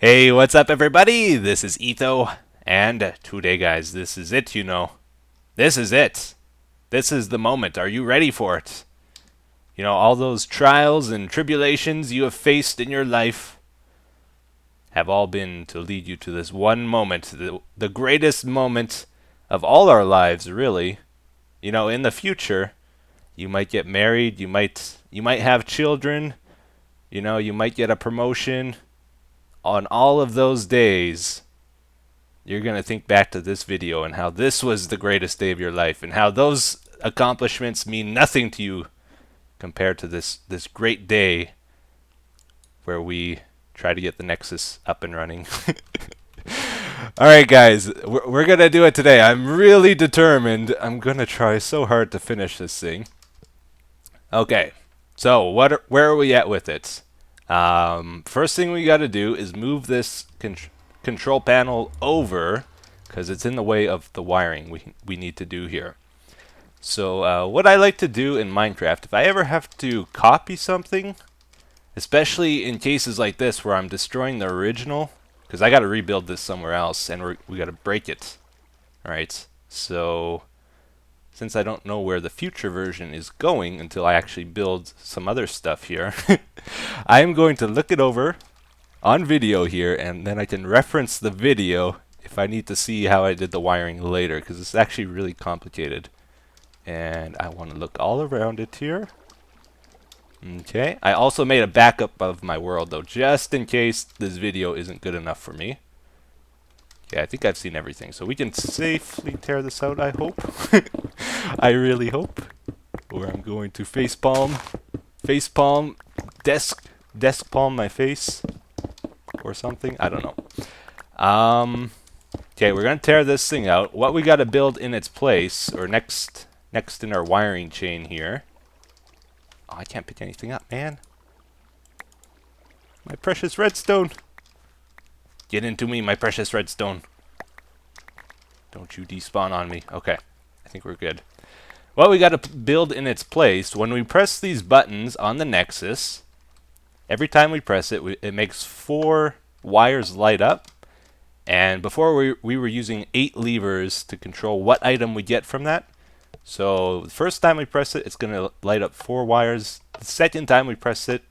Hey, what's up, everybody? This is Etho, and today, guys, this is it, you know. This is it. This is the moment. Are you ready for it? You know, all those trials and tribulations you have faced in your life have all been to lead you to this one moment, the greatest moment of all our lives, really. You know, in the future, you might get married, you might have children, you know, you might get a promotion. On all of those days, you're going to think back to this video and how this was the greatest day of your life and how those accomplishments mean nothing to you compared to this great day where we try to get the Nexus up and running. All right, guys, we're going to do it today. I'm really determined. I'm going to try so hard to finish this thing. Okay, so where are we at with it? First thing we got to do is move this control panel over because it's in the way of the wiring we need to do here. So what I like to do in Minecraft, if I ever have to copy something, especially in cases like this where I'm destroying the original, because I got to rebuild this somewhere else and we got to break it. All right, so since I don't know where the future version is going until I actually build some other stuff here, I am going to look it over on video here, and then I can reference the video if I need to see how I did the wiring later, because it's actually really complicated. And I want to look all around it here. Okay, I also made a backup of my world though, just in case this video isn't good enough for me. Yeah, I think I've seen everything, so we can safely tear this out, I hope. I really hope. Or I'm going to face palm, desk palm my face, or something. I don't know. Okay, we're gonna tear this thing out. What we gotta build in its place, or next in our wiring chain here. Oh, I can't pick anything up, man. My precious redstone. Get into me, my precious redstone. Don't you despawn on me. Okay, I think we're good. What we got to build in its place, when we press these buttons on the Nexus, every time we press it, it makes 4 wires light up. And before we were using 8 levers to control what item we get from that. So the first time we press it, it's going to light up 4 wires. The second time we press it,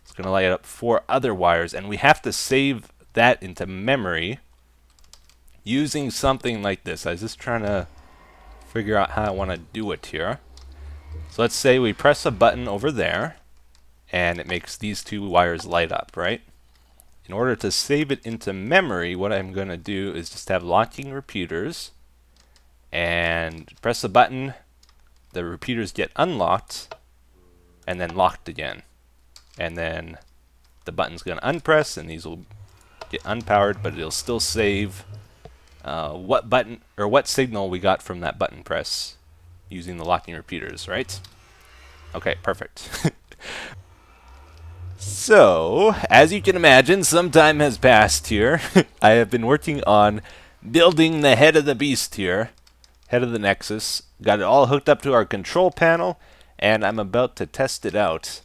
it's going to light up 4 other wires. And we have to save that into memory using something like this. I was just trying to figure out how I want to do it here. So let's say we press a button over there, and it makes these 2 wires light up, right? In order to save it into memory, what I'm going to do is just have locking repeaters, and press a button, the repeaters get unlocked, and then locked again. And then the button's going to unpress, and these will get unpowered, but it'll still save what button or what signal we got from that button press using the locking repeaters, right? Okay, perfect. So, as you can imagine, some time has passed here. I have been working on building the head of the beast here, head of the Nexus. Got it all hooked up to our control panel, and I'm about to test it out.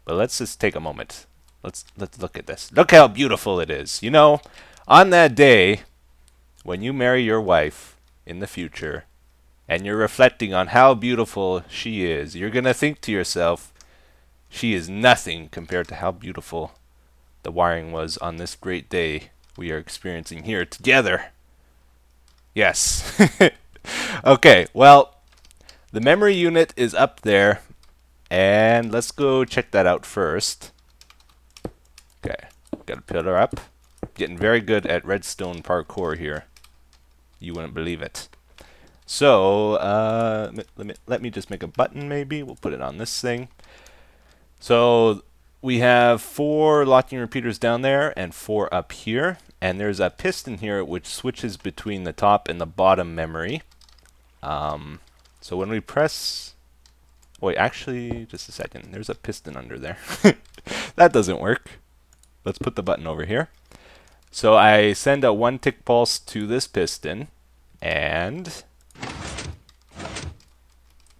But let's just take a moment. Let's look at this. Look how beautiful it is. You know, on that day when you marry your wife in the future, and you're reflecting on how beautiful she is, you're going to think to yourself, she is nothing compared to how beautiful the wiring was on this great day we are experiencing here together. Yes. Okay, well, the memory unit is up there, and let's go check that out first. Okay, got a pillar up. Getting very good at redstone parkour here. You wouldn't believe it. So, let me just make a button maybe. We'll put it on this thing. So we have 4 locking repeaters down there and 4 up here. And there's a piston here which switches between the top and the bottom memory. So when we press... Wait, actually, just a second. There's a piston under there. That doesn't work. Let's put the button over here. So I send a 1-tick pulse to this piston. And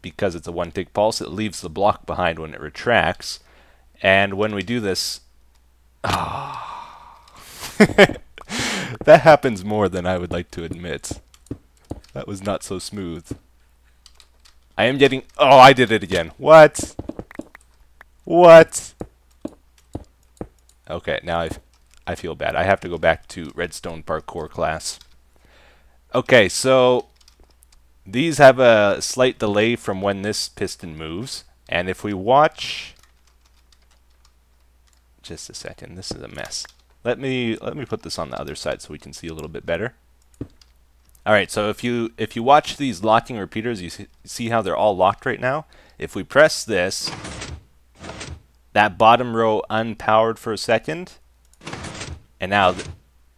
because it's a 1-tick pulse, it leaves the block behind when it retracts. And when we do this, That happens more than I would like to admit. That was not so smooth. I am getting... Oh, I did it again. What? What? Okay, now I feel bad. I have to go back to redstone parkour class. Okay, so these have a slight delay from when this piston moves. And if we watch... Just a second. This is a mess. Let me put this on the other side so we can see a little bit better. All right, so if you watch these locking repeaters, you see how they're all locked right now. If we press this, that bottom row unpowered for a second, and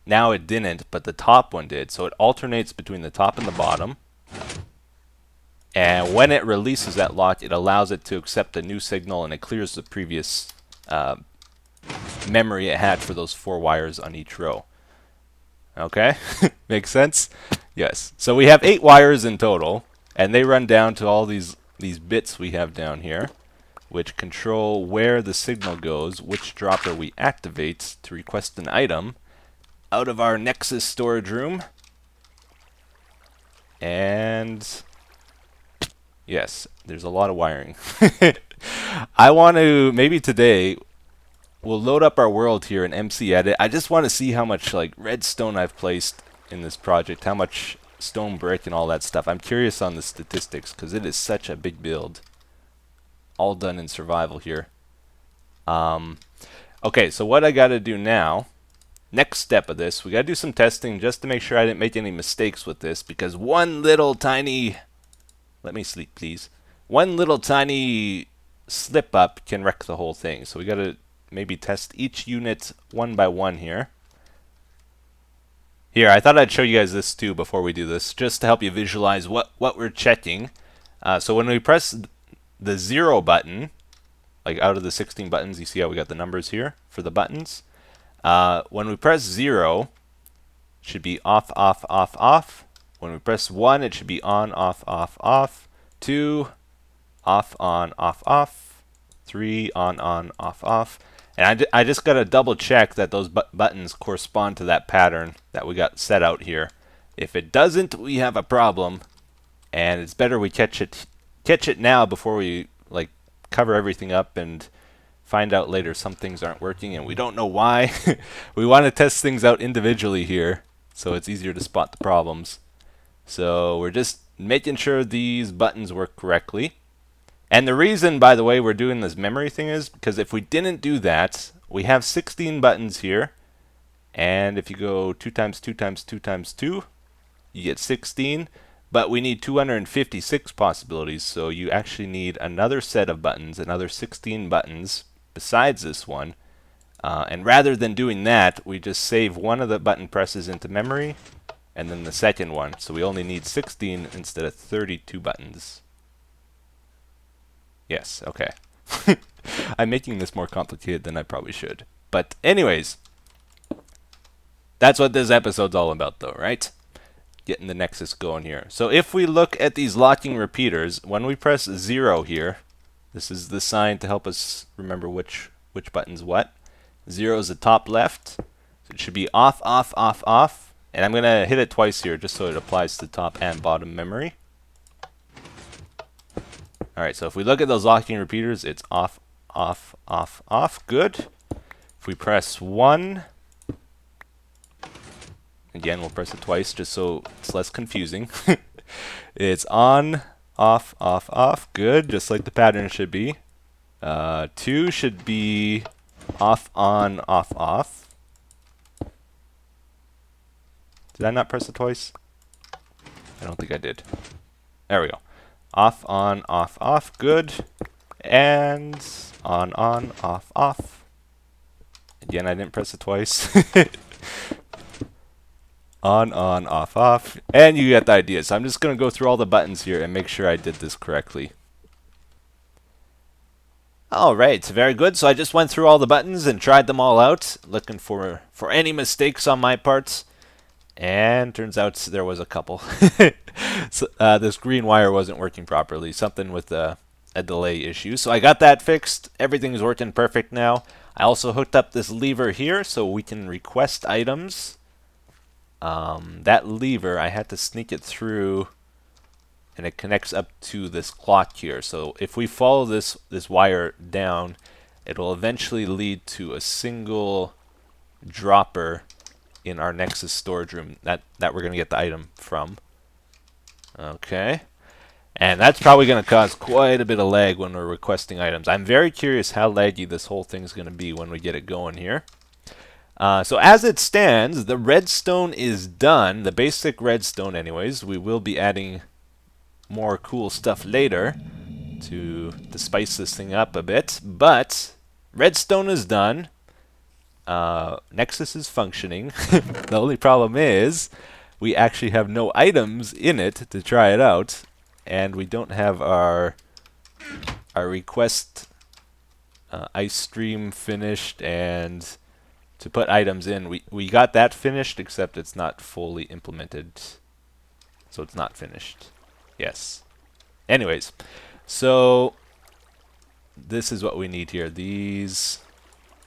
now it didn't, but the top one did. So it alternates between the top and the bottom. And when it releases that lock, it allows it to accept a new signal, and it clears the previous memory it had for those 4 wires on each row. Okay, makes sense? Yes. So we have 8 wires in total, and they run down to all these bits we have down here, which control where the signal goes, which dropper we activate to request an item out of our Nexus storage room. And yes, there's a lot of wiring. I want to, maybe today, we'll load up our world here in MC Edit. I just want to see how much like redstone I've placed in this project, how much stone brick and all that stuff. I'm curious on the statistics because it is such a big build. All done in survival here. Okay, so what I got to do now, next step of this, we got to do some testing just to make sure I didn't make any mistakes with this, because one little tiny, let me sleep please, one little tiny slip up can wreck the whole thing. So we got to maybe test each unit one by one here. Here, I thought I'd show you guys this too before we do this, just to help you visualize what we're checking. So when we press the 0 button, like out of the 16 buttons, you see how we got the numbers here for the buttons. When we press 0, it should be off, off, off, off. When we press 1, it should be on, off, off, off. 2, off, on, off, off. 3, on, off, off. And I just got to double check that those buttons correspond to that pattern that we got set out here. If it doesn't, we have a problem, and it's better we catch it now before we like cover everything up and find out later some things aren't working and we don't know why. We want to test things out individually here so it's easier to spot the problems. So we're just making sure these buttons work correctly. And the reason, by the way, we're doing this memory thing is because if we didn't do that, we have 16 buttons here. And if you go 2 times 2 times 2 times 2, you get 16. But we need 256 possibilities, so you actually need another set of buttons, another 16 buttons besides this one. And rather than doing that, we just save one of the button presses into memory, and then the second one. So we only need 16 instead of 32 buttons. Yes, okay. I'm making this more complicated than I probably should. But anyways, that's what this episode's all about though, right? Getting the Nexus going here. So if we look at these locking repeaters, when we press 0 here, this is the sign to help us remember which button's what. 0 is the top left. So it should be off, off, off, off. And I'm going to hit it twice here just so it applies to top and bottom memory. Alright, so if we look at those locking repeaters, it's off, off, off, off. Good. If we press 1, again, we'll press it twice just so it's less confusing. It's on, off, off, off. Good, just like the pattern should be. 2 should be off, on, off, off. Did I not press it twice? I don't think I did. There we go. Off, on, off, off. Good. And on, off, off. Again, I didn't press it twice. On, off, off. And you get the idea. So I'm just going to go through all the buttons here and make sure I did this correctly. Alright, very good. So I just went through all the buttons and tried them all out, looking for any mistakes on my parts. And turns out there was a couple. So, this green wire wasn't working properly. Something with a delay issue. So I got that fixed. Everything's working perfect now. I also hooked up this lever here so we can request items. That lever, I had to sneak it through, and it connects up to this clock here. So if we follow this wire down, it will eventually lead to a single dropper in our Nexus storage room that we're going to get the item from. Okay. And that's probably going to cause quite a bit of lag when we're requesting items. I'm very curious how laggy this whole thing's going to be when we get it going here. So as it stands, the redstone is done. The basic redstone anyways. We will be adding more cool stuff later to spice this thing up a bit. But redstone is done. Nexus is functioning. The only problem is we actually have no items in it to try it out. And we don't have our request ice stream finished, and to put items in, we got that finished, except it's not fully implemented, so it's not finished. Yes. Anyways, so this is what we need here. These.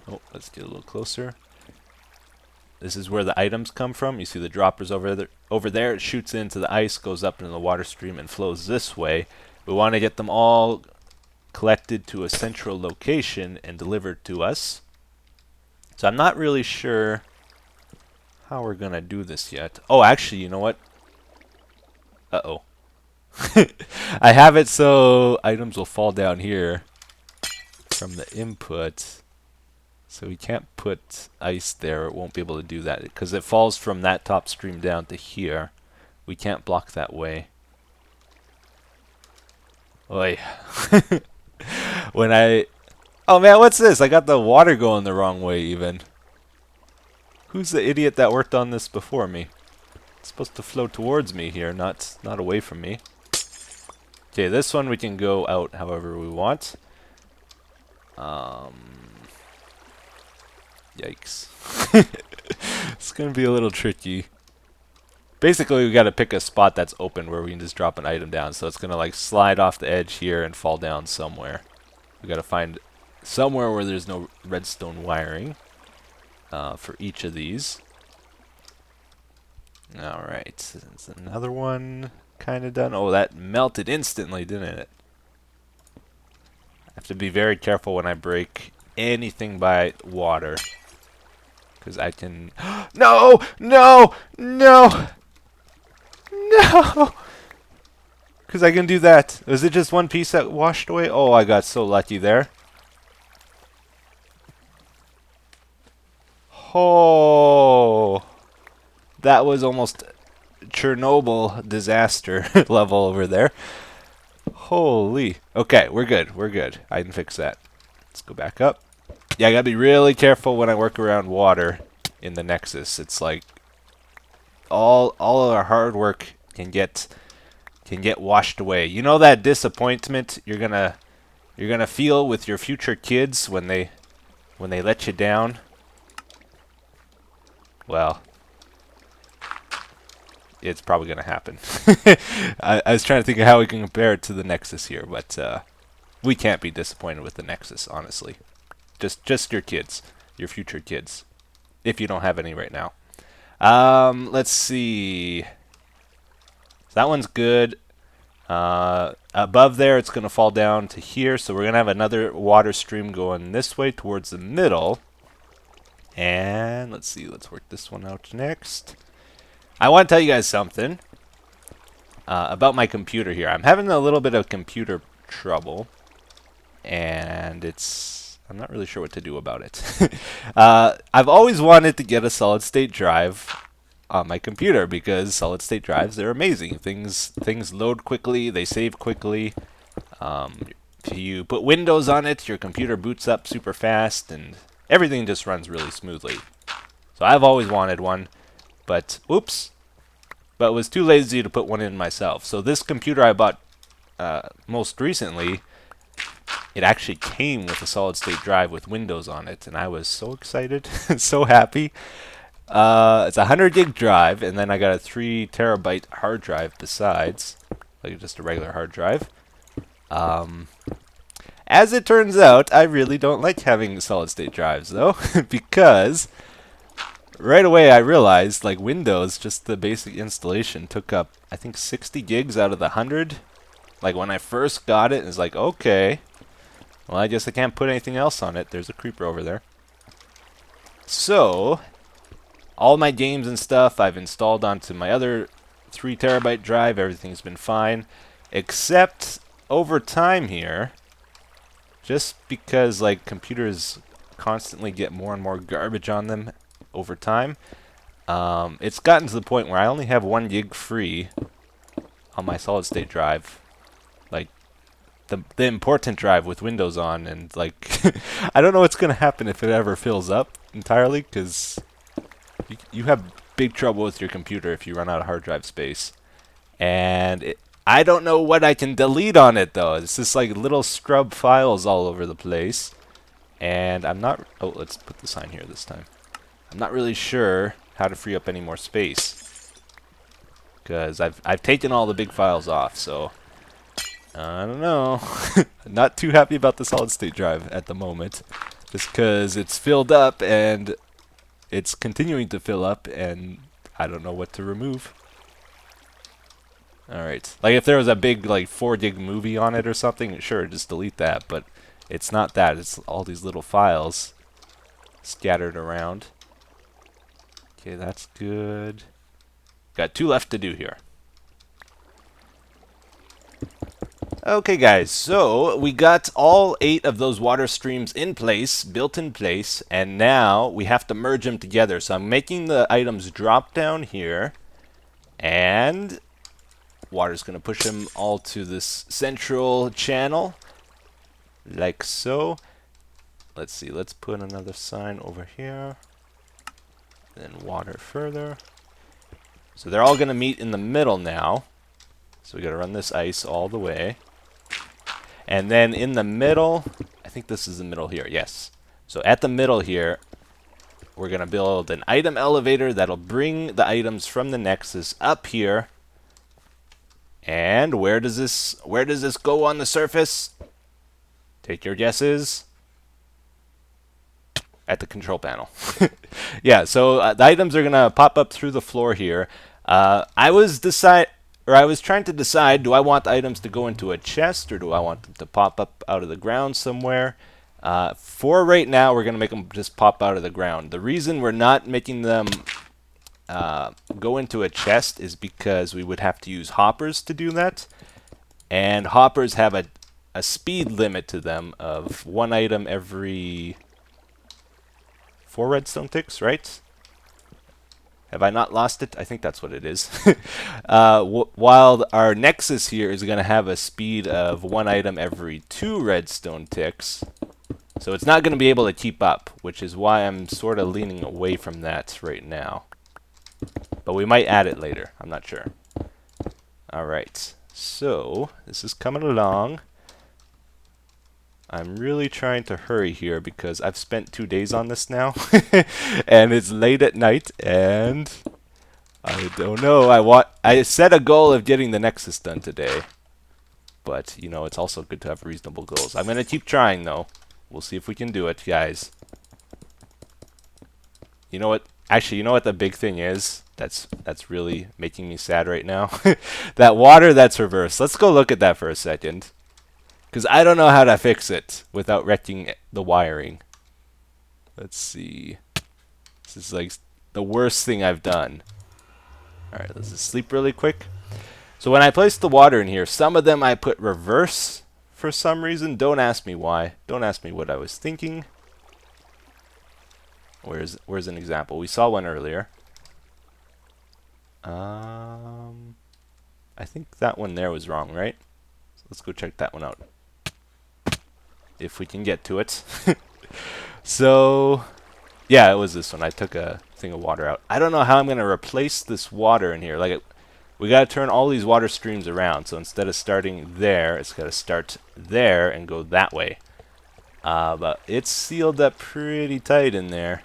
Oh, let's get a little closer. This is where the items come from. You see the droppers over there. Over there, it shoots into the ice, goes up into the water stream, and flows this way. We want to get them all collected to a central location and delivered to us. So I'm not really sure how we're going to do this yet. Oh, actually, you know what? Uh-oh. I have it so items will fall down here from the input. So we can't put ice there. It won't be able to do that because it falls from that top stream down to here. We can't block that way. Oy. When I... Oh man, what's this? I got the water going the wrong way even. Who's the idiot that worked on this before me? It's supposed to flow towards me here, not away from me. Okay, this one we can go out however we want. Yikes. It's going to be a little tricky. Basically, we got to pick a spot that's open where we can just drop an item down. So it's going to like slide off the edge here and fall down somewhere. We got to find somewhere where there's no redstone wiring for each of these. Alright, there's another one kind of done. Oh, that melted instantly, didn't it? I have to be very careful when I break anything by water. Because I can... No! No! No! No! Because I can do that. Was it just one piece that washed away? Oh, I got so lucky there. Oh! That was almost Chernobyl disaster level over there. Holy. Okay, we're good. We're good. I can fix that. Let's go back up. Yeah, I gotta be really careful when I work around water in the Nexus. It's like all of our hard work can get washed away. You know that disappointment you're gonna feel with your future kids when they let you down? Well, it's probably gonna happen. I was trying to think of how we can compare it to the Nexus here, but we can't be disappointed with the Nexus, honestly. Just your kids, your future kids, if you don't have any right now. Let's see. So that one's good. Above there, it's going to fall down to here, so we're going to have another water stream going this way towards the middle. And let's see, let's work this one out next. I want to tell you guys something about my computer here. I'm having a little bit of computer trouble, and I'm not really sure what to do about it. I've always wanted to get a solid-state drive on my computer because solid-state drives, they're amazing. Things load quickly, they save quickly. If you put Windows on it, your computer boots up super fast, and everything just runs really smoothly. So I've always wanted one, but oops, but was too lazy to put one in myself. So this computer I bought most recently, it actually came with a solid-state drive with Windows on it, and I was so excited, so happy. It's a 100 gig drive, and then I got a 3 terabyte hard drive besides, like just a regular hard drive. As it turns out, I really don't like having solid-state drives, though, because right away I realized, like, Windows, just the basic installation, took up, I think, 60 gigs out of the 100. Like, when I first got it, it's like, okay, well, I guess I can't put anything else on it. There's a creeper over there. So, all my games and stuff I've installed onto my other 3 terabyte drive. Everything's been fine, except over time here, just because like computers constantly get more and more garbage on them over time, it's gotten to the point where I only have 1 gig free on my solid state drive, like the important drive with Windows on, and like I don't know what's gonna happen if it ever fills up entirely, because you have big trouble with your computer if you run out of hard drive space. And I don't know what I can delete on it, though. It's just like little scrub files all over the place. And I'm not... Oh, let's put the sign here this time. I'm not really sure how to free up any more space, because I've taken all the big files off, so... I don't know. Not too happy about the solid state drive at the moment, just because it's filled up and it's continuing to fill up, and I don't know what to remove. Alright. Like, if there was a big, like, 4 gig movie on it or something, sure, just delete that. But it's not that. It's all these little files scattered around. Okay, that's good. Got 2 left to do here. Okay, guys, so we got all 8 of those water streams in place, built in place, and now we have to merge them together. So I'm making the items drop down here, and water's going to push them all to this central channel, like so. Let's see, let's put another sign over here, then water further. So they're all going to meet in the middle now. So we got to run this ice all the way. And then in the middle, I think this is the middle here, yes. So at the middle here, we're going to build an item elevator that'll bring the items from the Nexus up here. And where does this go on the surface? Take your guesses. At the control panel. Yeah, so the items are going to pop up through the floor here. I was trying to decide, do I want the items to go into a chest, or do I want them to pop up out of the ground somewhere? For right now, we're going to make them just pop out of the ground. The reason we're not making them go into a chest is because we would have to use hoppers to do that. And hoppers have a speed limit to them of 1 item every 4 redstone ticks, right? Have I not lost it? I think that's what it is. While our Nexus here is going to have a speed of 1 item every 2 redstone ticks. So it's not going to be able to keep up, which is why I'm sort of leaning away from that right now. But we might add it later. I'm not sure. Alright. So, this is coming along. I'm really trying to hurry here because I've spent 2 days on this now. And it's late at night, and I don't know. I set a goal of getting the Nexus done today. But, you know, it's also good to have reasonable goals. I'm going to keep trying, though. We'll see if we can do it, guys. You know what? Actually, you know what the big thing is? That's really making me sad right now. That water that's reversed. Let's go look at that for a second. Because I don't know how to fix it without wrecking the wiring. Let's see. This is like the worst thing I've done. Alright, let's just sleep really quick. So when I placed the water in here, some of them I put reverse for some reason. Don't ask me why. Don't ask me what I was thinking. Where's an example? We saw one earlier. I think that one there was wrong, right? So let's go check that one out. If we can get to it. So, yeah, it was this one. I took a thing of water out. I don't know how I'm going to replace this water in here. Like, we got to turn all these water streams around. So instead of starting there, it's got to start there and go that way. But it's sealed up pretty tight in there.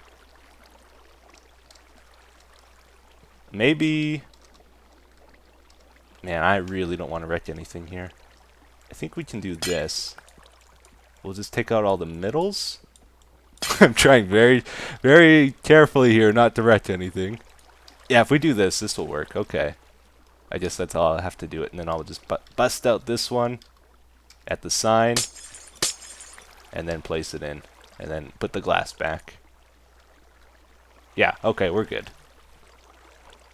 Maybe... Man, I really don't want to wreck anything here. I think we can do this. we'll just take out all the middles. I'm trying very, very carefully here not to wreck anything. Yeah, if we do this, this will work. Okay. I guess that's all I'll have to do it, and then I'll just bust out this one at the sign, and then place it in, and then put the glass back. Yeah, okay, we're good.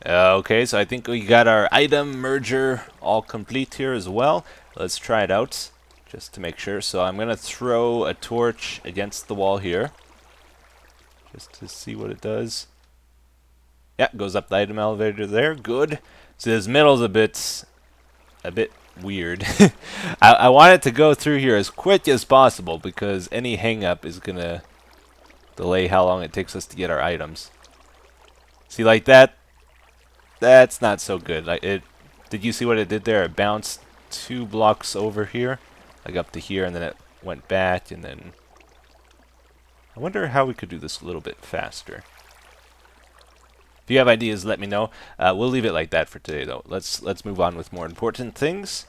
Okay, so I think we got our item merger all complete here as well. Let's try it out, just to make sure. So I'm going to throw a torch against the wall here, just to see what it does. Yeah, goes up the item elevator there. Good. So this middle's a bit weird. I want it to go through here as quick as possible because any hang up is going to delay how long it takes us to get our items. See, like that? That's not so good. Like did you see what it did there? It bounced 2 blocks over here, like up to here, and then it went back, and then I wonder how we could do this a little bit faster. If you have ideas, let me know. We'll leave it like that for today, though. Let's move on with more important things.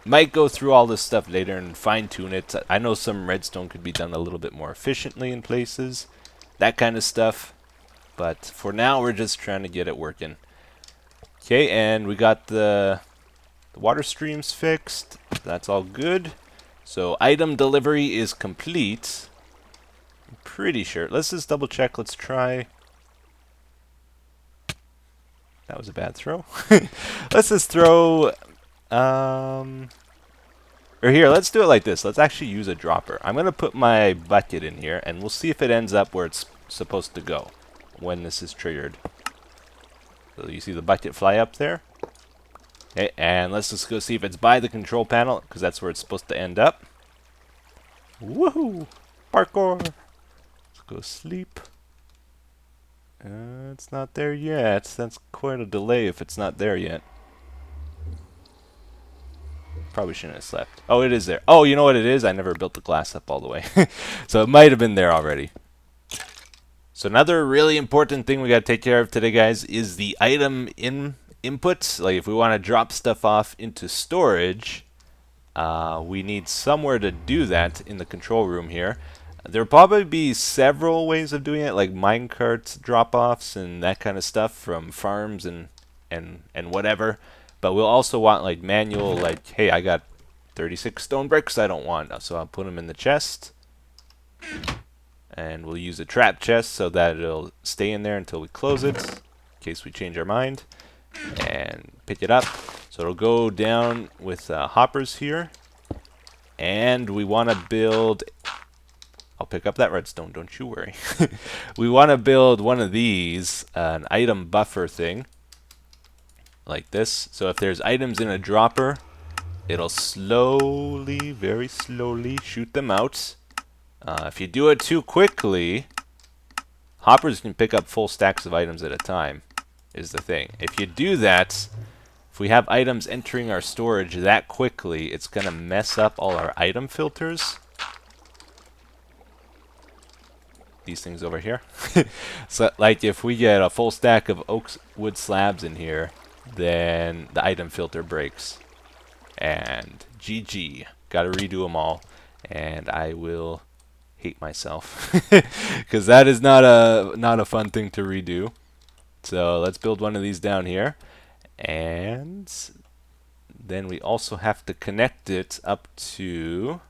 Might go through all this stuff later and fine-tune it. I know some redstone could be done a little bit more efficiently in places, that kind of stuff. But for now, we're just trying to get it working. Okay, and we got the water streams fixed. That's all good. So item delivery is complete. I'm pretty sure. Let's just double check. Let's try. That was a bad throw. Let's just throw. Or here, let's do it like this. Let's actually use a dropper. I'm going to put my bucket in here, and we'll see if it ends up where it's supposed to go when this is triggered. So you see the bucket fly up there. Okay, and let's just go see if it's by the control panel, because that's where it's supposed to end up. Woohoo! Parkour! Let's go sleep. It's not there yet. That's quite a delay if it's not there yet. Probably shouldn't have slept. Oh, it is there. Oh, you know what it is? I never built the glass up all the way. So it might have been there already. So another really important thing we got to take care of today, guys, is the item inputs. Like if we want to drop stuff off into storage, we need somewhere to do that in the control room here. There'll probably be several ways of doing it, like minecart drop-offs and that kind of stuff from farms and whatever. But we'll also want like manual, like, hey, I got 36 stone bricks I don't want, so I'll put them in the chest. And we'll use a trap chest so that it'll stay in there until we close it, in case we change our mind. And pick it up. So it'll go down with hoppers here. And we want to build... I'll pick up that redstone, don't you worry. We want to build one of these, an item buffer thing, like this. So if there's items in a dropper, it'll slowly, very slowly shoot them out. If you do it too quickly, hoppers can pick up full stacks of items at a time, is the thing. If you do that, if we have items entering our storage that quickly, it's going to mess up all our item filters. These things over here. So like if we get a full stack of oak wood slabs in here, then the item filter breaks. And GG. Gotta redo them all. And I will hate myself. Because that is not a fun thing to redo. So let's build one of these down here. And then we also have to connect it up to...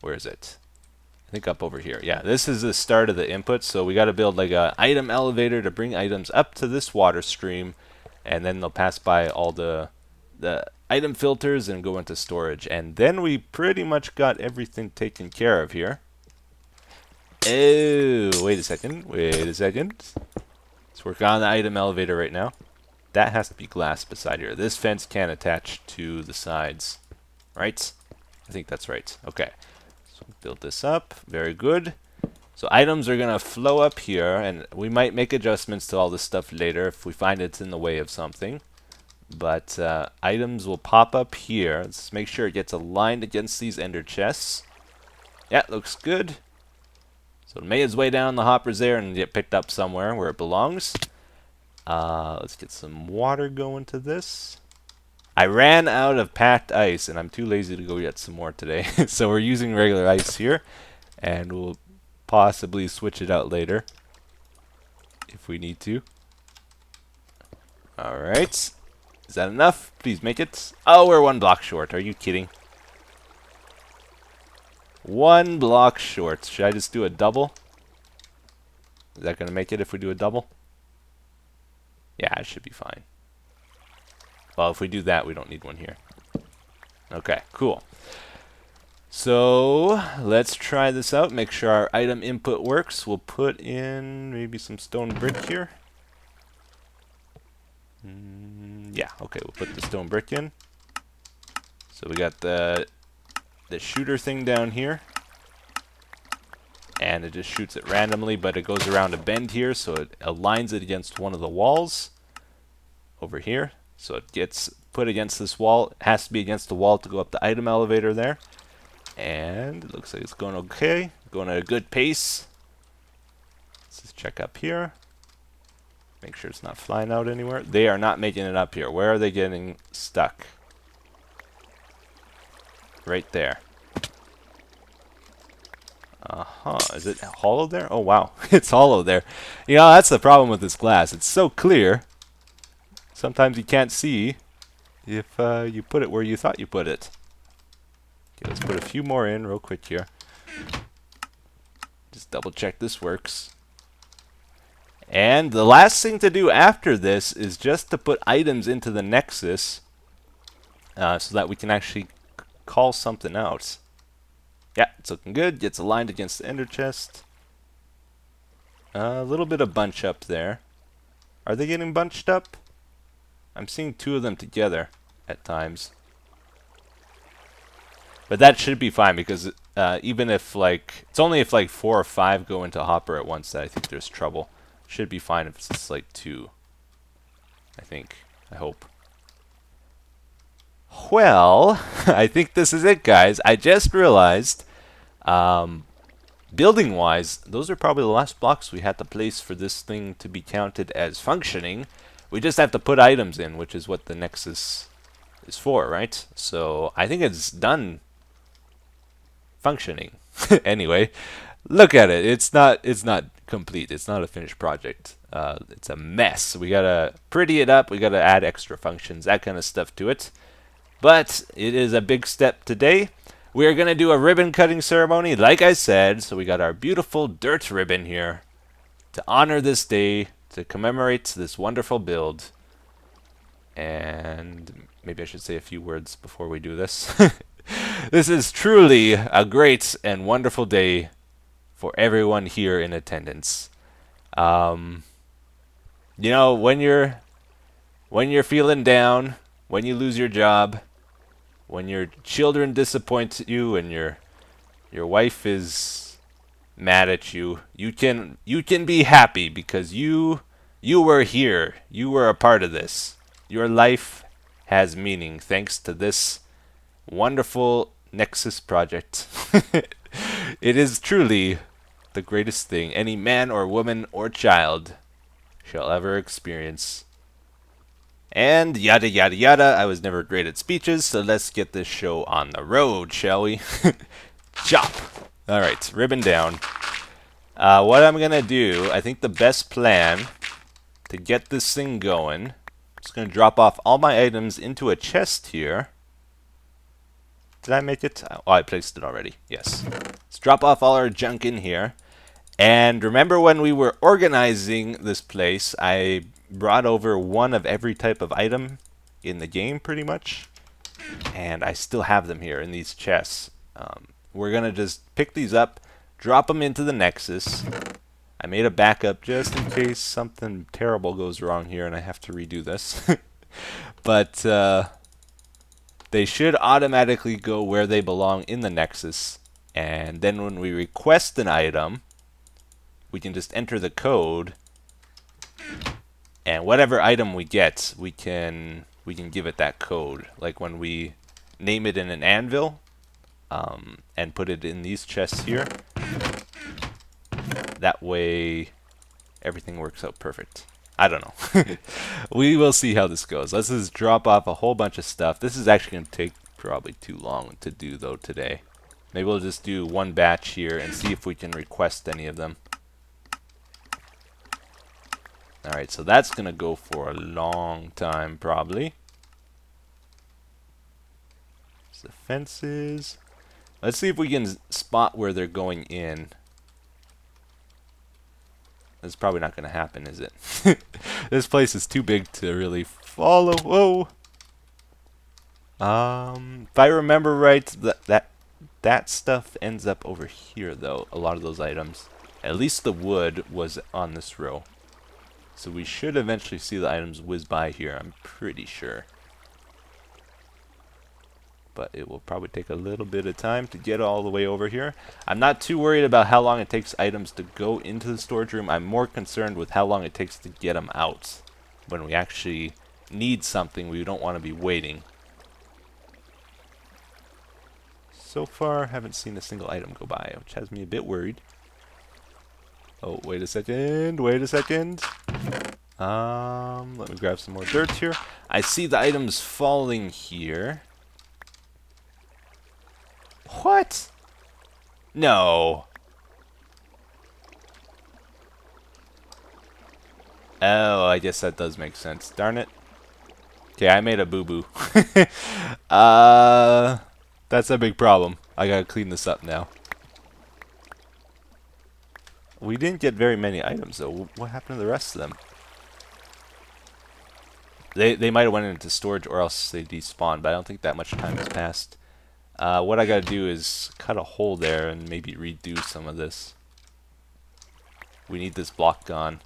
Where is it? I think up over here. Yeah, this is the start of the input, so we got to build like a item elevator to bring items up to this water stream, and then they'll pass by all the item filters and go into storage. And then we pretty much got everything taken care of here. Oh, wait a second. Let's work on the item elevator right now. That has to be glass beside here. This fence can't attach to the sides, right? I think that's right. Okay. Build this up. Very good. So items are going to flow up here, and we might make adjustments to all this stuff later if we find it's in the way of something. But items will pop up here. Let's make sure it gets aligned against these ender chests. Yeah, looks good. So it made its way down the hoppers there and get picked up somewhere where it belongs. Let's get some water going to this. I ran out of packed ice, and I'm too lazy to go get some more today. So we're using regular ice here, and we'll possibly switch it out later if we need to. Alright. Is that enough? Please make it. Oh, we're 1 block short. Are you kidding? 1 block short. Should I just do a double? Is that going to make it if we do a double? Yeah, it should be fine. Well, if we do that, we don't need one here. Okay, cool. So, let's try this out. Make sure our item input works. We'll put in maybe some stone brick here. Yeah, okay, we'll put the stone brick in. So we got the shooter thing down here. And it just shoots it randomly, but it goes around a bend here, so it aligns it against one of the walls over here. So it gets put against this wall. It has to be against the wall to go up the item elevator there. And it looks like it's going okay. Going at a good pace. Let's just check up here. Make sure it's not flying out anywhere. They are not making it up here. Where are they getting stuck? Right there. Is it hollow there? Oh, wow. It's hollow there. You know, that's the problem with this glass. It's so clear. Sometimes you can't see if you put it where you thought you put it. Okay, let's put a few more in real quick here. Just double check this works. And the last thing to do after this is just to put items into the Nexus so that we can actually call something out. Yeah, it's looking good. Gets aligned against the ender chest. A little bit of bunch up there. Are they getting bunched up? I'm seeing 2 of them together at times. But that should be fine because even if like... It's only if like 4 or 5 go into Hopper at once that I think there's trouble. Should be fine if it's just like 2. I think. I hope. Well, I think this is it, guys. I just realized, building-wise, those are probably the last blocks we had to place for this thing to be counted as functioning. We just have to put items in, which is what the Nexus is for, right? So I think it's done functioning. Anyway, look at it. It's not complete. It's not a finished project. It's a mess. We gotta pretty it up. We gotta add extra functions, that kind of stuff to it. But it is a big step today. We are going to do a ribbon cutting ceremony, like I said. So we got our beautiful dirt ribbon here to honor this day, to commemorate this wonderful build. And maybe I should say a few words before we do this. This is truly a great and wonderful day for everyone here in attendance. You know, when you're feeling down, when you lose your job, when your children disappoint you and your wife is mad at you, you can be happy because you were here. You were a part of this. Your life has meaning thanks to this wonderful Nexus project. It is truly the greatest thing any man or woman or child shall ever experience. And yada yada yada. I was never great at speeches, so let's get this show on the road, shall we? Chop! Alright, ribbon down. What I'm gonna do, I think the best plan to get this thing going, I'm just gonna drop off all my items into a chest here. Did I make it? Oh, I placed it already. Yes. Let's drop off all our junk in here. And remember when we were organizing this place, I brought over 1 of every type of item in the game, pretty much. And I still have them here in these chests. We're going to just pick these up, drop them into the Nexus. I made a backup just in case something terrible goes wrong here and I have to redo this. But they should automatically go where they belong in the Nexus. And then when we request an item, we can just enter the code, and whatever item we get, we can give it that code. Like when we name it in an anvil, and put it in these chests here. That way, everything works out perfect. I don't know. We will see how this goes. Let's just drop off a whole bunch of stuff. This is actually going to take probably too long to do, though, today. Maybe we'll just do one batch here and see if we can request any of them. Alright, so that's going to go for a long time, probably. There's the fences. Let's see if we can spot where they're going in. That's probably not going to happen, is it? This place is too big to really follow. Whoa! If I remember right, that stuff ends up over here, though. A lot of those items. At least the wood was on this row. So we should eventually see the items whiz by here, I'm pretty sure. But it will probably take a little bit of time to get all the way over here. I'm not too worried about how long it takes items to go into the storage room. I'm more concerned with how long it takes to get them out. When we actually need something, we don't want to be waiting. So far, haven't seen a single item go by, which has me a bit worried. Oh, wait a second, wait a second. Let me grab some more dirt here. I see the items falling here. What? No. Oh, I guess that does make sense. Darn it. Okay, I made a boo-boo. That's a big problem. I gotta clean this up now. We didn't get very many items, though. What happened to the rest of them? They might have went into storage or else they despawned, but I don't think that much time has passed. What I gotta do is cut a hole there and maybe redo some of this. We need this block gone.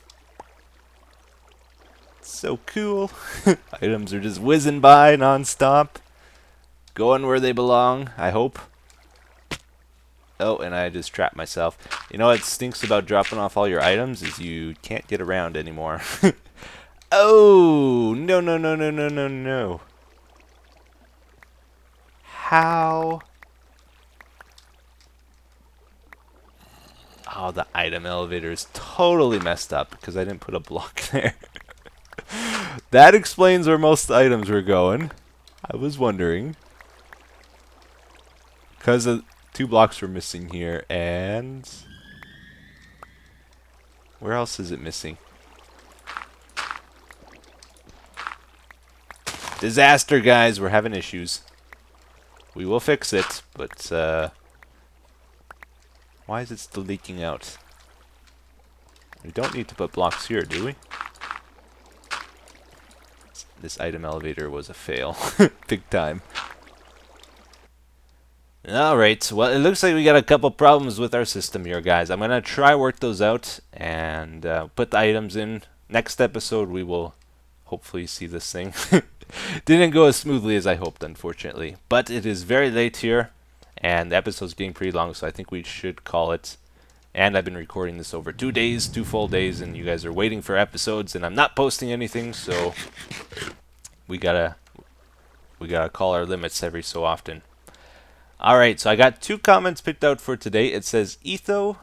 So cool. Items are just whizzing by non-stop. Going where they belong, I hope. Oh, and I just trapped myself. You know what stinks about dropping off all your items is you can't get around anymore. Oh, no, no, no, no, no, no, no. How? Oh, the item elevator is totally messed up because I didn't put a block there. That explains where most items were going. I was wondering. Because 2 blocks were missing here, and... where else is it missing? Disaster, guys. We're having issues. We will fix it, but why is it still leaking out? We don't need to put blocks here, do we? This item elevator was a fail. Big time. Alright, well, it looks like we got a couple problems with our system here, guys. I'm going to try work those out and put the items in. Next episode, we will hopefully see this thing. Didn't go as smoothly as I hoped, unfortunately. But it is very late here, and the episode's getting pretty long, so I think we should call it. And I've been recording this over 2 days, 2 full days, and you guys are waiting for episodes, and I'm not posting anything, so we gotta call our limits every so often. Alright, so I got 2 comments picked out for today. It says, Etho,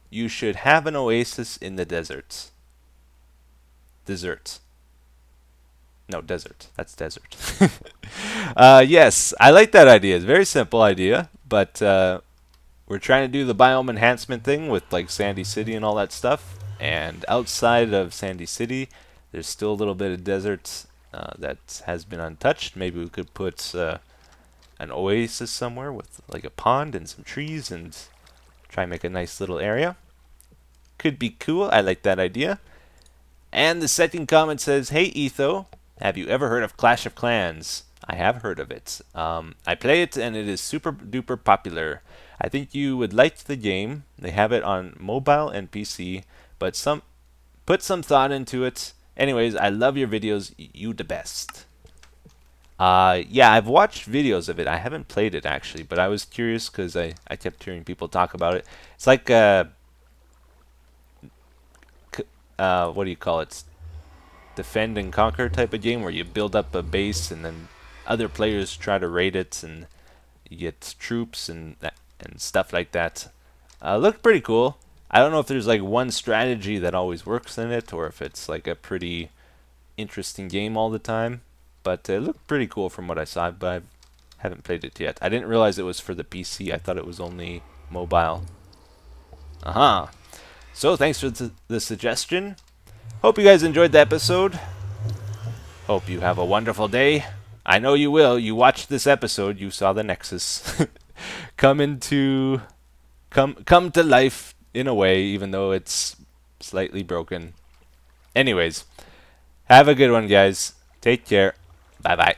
you should have an oasis in the deserts. Desert. No, desert. That's desert. Yes, I like that idea. It's a very simple idea, but we're trying to do the biome enhancement thing with like Sandy City and all that stuff. And outside of Sandy City, there's still a little bit of desert that has been untouched. Maybe we could put an oasis somewhere with like a pond and some trees and try and make a nice little area. Could be cool. I like that idea. And the second comment says, hey Etho, have you ever heard of Clash of Clans? I have heard of it. I play it and it is super duper popular. I think you would like the game. They have it on mobile and PC, but put some thought into it. Anyways, I love your videos. You the best. Yeah, I've watched videos of it. I haven't played it actually, but I was curious because I kept hearing people talk about it. It's like what do you call it? Defend and conquer type of game where you build up a base and then other players try to raid it and you get troops and stuff like that. Looked pretty cool. I don't know if there's like one strategy that always works in it, or if it's like a pretty interesting game all the time. But it looked pretty cool from what I saw, but I haven't played it yet. I didn't realize it was for the PC. I thought it was only mobile. Uh-huh. So thanks for the suggestion. Hope you guys enjoyed the episode. Hope you have a wonderful day. I know you will. You watched this episode. You saw the Nexus come to life in a way, even though it's slightly broken. Anyways, have a good one, guys. Take care. Bye-bye.